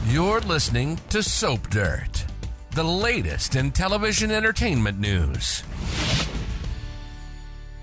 You're listening to Soap Dirt, the latest in television entertainment news.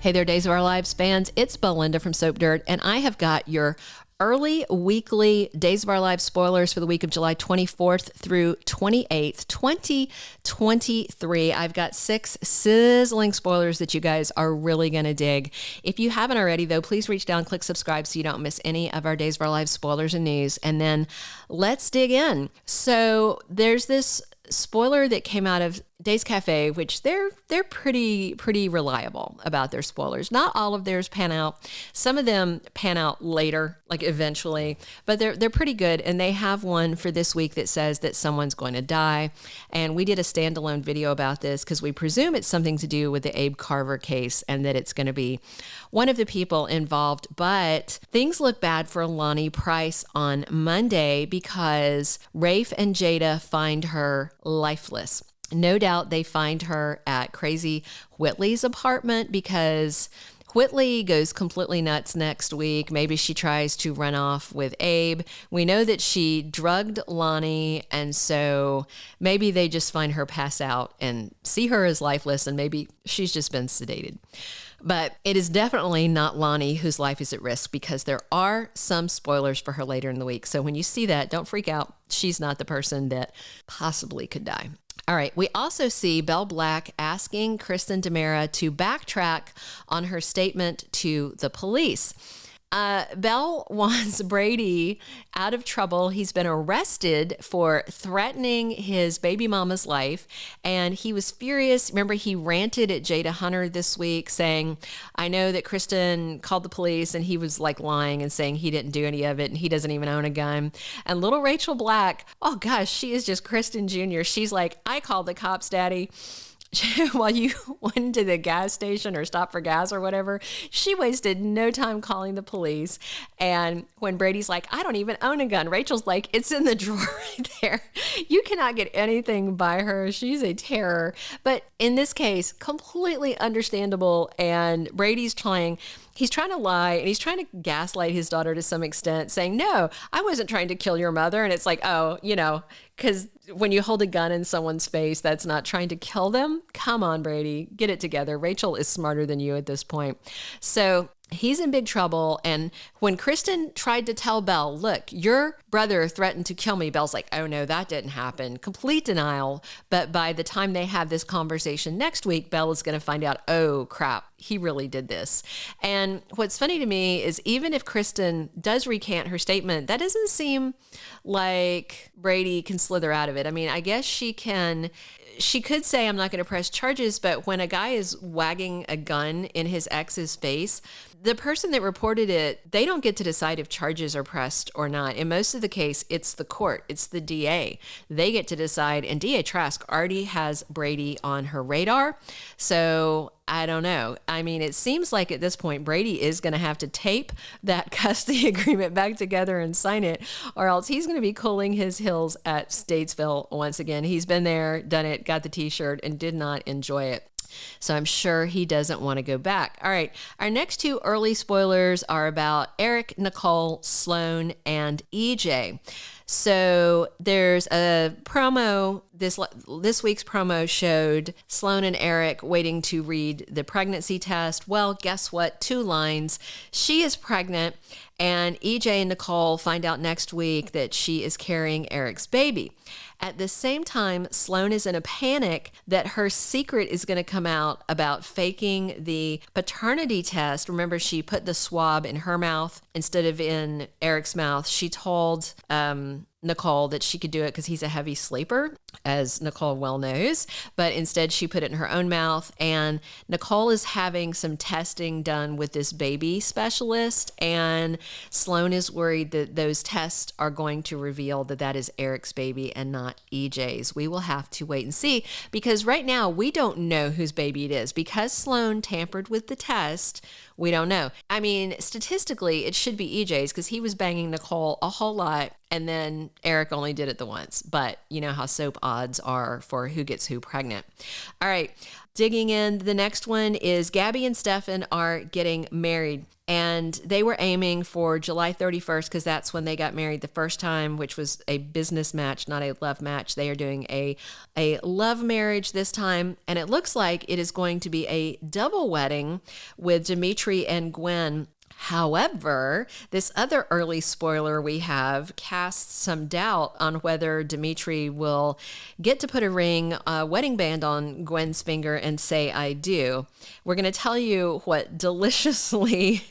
Hey there, Days of Our Lives fans. It's Belinda from Soap Dirt, and I have got your early weekly Days of Our Lives spoilers for the week of July 24th through 28th, 2023. I've got 6 sizzling spoilers that you guys are really going to dig. If you haven't already, though, please reach down, click subscribe so you don't miss any of our Days of Our Lives spoilers and news. And then let's dig in. So there's this spoiler that came out of Days Cafe, which they're pretty reliable about their spoilers. Not all of theirs pan out. Some of them pan out later, like eventually, but they're pretty good. And they have one for this week that says that someone's going to die. And we did a standalone video about this because we presume it's something to do with the Abe Carver case and that it's going to be one of the people involved. But things look bad for Lani Price on Monday because Rafe and Jada find her lifeless. No doubt they find her at Crazy Whitley's apartment because Whitley goes completely nuts next week. Maybe she tries to run off with Abe. We know that she drugged Lani, and so maybe they just find her pass out and see her as lifeless, and maybe she's just been sedated. But it is definitely not Lani whose life is at risk because there are some spoilers for her later in the week. So when you see that, don't freak out. She's not the person that possibly could die. All right. We also see Belle Black asking Kristen DiMera to backtrack on her statement to the police. Belle wants Brady out of trouble. He's been arrested for threatening his baby mama's life, and he was furious. Remember, he ranted at Jada Hunter this week saying, I know that Kristen called the police, and he was like lying and saying he didn't do any of it, and he doesn't even own a gun. And little Rachel Black, oh gosh, she is just Kristen Jr. She's like, I called the cops, Daddy. While you went to the gas station or stopped for gas or whatever, she wasted no time calling the police. And when Brady's like, I don't even own a gun, Rachel's like, it's in the drawer right there. You cannot get anything by her. She's a terror. But in this case, completely understandable. And Brady's trying to lie, and he's trying to gaslight his daughter to some extent, saying, no, I wasn't trying to kill your mother. And it's like, oh, because when you hold a gun in someone's face, that's not trying to kill them. Come on, Brady, get it together. Rachel is smarter than you at this point. So he's in big trouble. And when Kristen tried to tell Belle, look, your brother threatened to kill me, Belle's like, oh no, that didn't happen. Complete denial. But by the time they have this conversation next week, Belle is going to find out, oh crap, he really did this. And what's funny to me is even if Kristen does recant her statement, that doesn't seem like Brady can slither out of it. I mean, I guess she could say, I'm not going to press charges, but when a guy is wagging a gun in his ex's face, the person that reported it, they don't get to decide if charges are pressed or not. In most of the case, it's the court, it's the DA. They get to decide, and DA Trask already has Brady on her radar. So I don't know. I mean, it seems like at this point, Brady is going to have to tape that custody agreement back together and sign it, or else he's going to be cooling his heels at Statesville once again. He's been there, done it, got the t-shirt, and did not enjoy it. So I'm sure he doesn't want to go back. All right. Our next 2 early spoilers are about Eric, Nicole, Sloan, and EJ. So there's a promo, this week's promo showed Sloan and Eric waiting to read the pregnancy test. Well, guess what? 2 lines. She is pregnant, and EJ and Nicole find out next week that she is carrying Eric's baby. At the same time, Sloan is in a panic that her secret is going to come out about faking the paternity test. Remember, she put the swab in her mouth instead of in Eric's mouth. She told Nicole that she could do it because he's a heavy sleeper, as Nicole well knows, but instead she put it in her own mouth. And Nicole is having some testing done with this baby specialist, and Sloan is worried that those tests are going to reveal that that is Eric's baby and not EJ's. We will have to wait and see, because right now we don't know whose baby it is. Because Sloan tampered with the test, we don't know. I mean, statistically, it should be EJ's because he was banging Nicole a whole lot, and then Eric only did it the once. But you know how soap odds are for who gets who pregnant. All right. Digging in, the next one is Gabby and Stefan are getting married. And they were aiming for July 31st because that's when they got married the first time, which was a business match, not a love match. They are doing a love marriage this time. And it looks like it is going to be a double wedding with Dimitri and Gwen. However, this other early spoiler we have casts some doubt on whether Dimitri will get to put a wedding band on Gwen's finger and say, I do. We're going to tell you what deliciously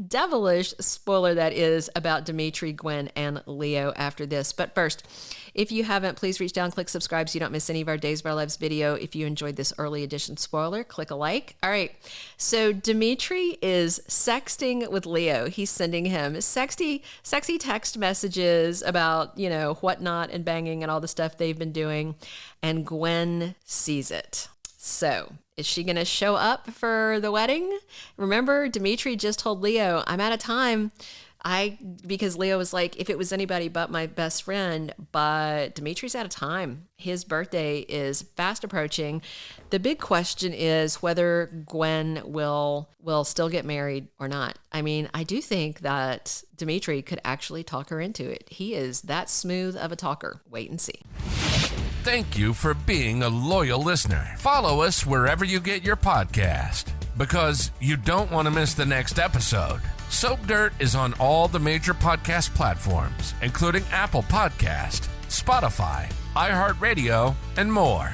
devilish spoiler that is about Dimitri, Gwen, and Leo after this. But first, if you haven't, please reach down, click subscribe so you don't miss any of our Days of Our Lives video. If you enjoyed this early edition spoiler, click a like. All right, so Dimitri is sexting with Leo. He's sending him sexy text messages about, whatnot and banging and all the stuff they've been doing. And Gwen sees it. So is she going to show up for the wedding? Remember, Dimitri just told Leo, I'm out of time. Because Leo was like, if it was anybody but my best friend, but Dimitri's out of time. His birthday is fast approaching. The big question is whether Gwen will still get married or not. I mean, I do think that Dimitri could actually talk her into it. He is that smooth of a talker. Wait and see. Thank you for being a loyal listener. Follow us wherever you get your podcast, because you don't want to miss the next episode. Soap Dirt is on all the major podcast platforms, including Apple Podcast, Spotify, iHeartRadio, and more.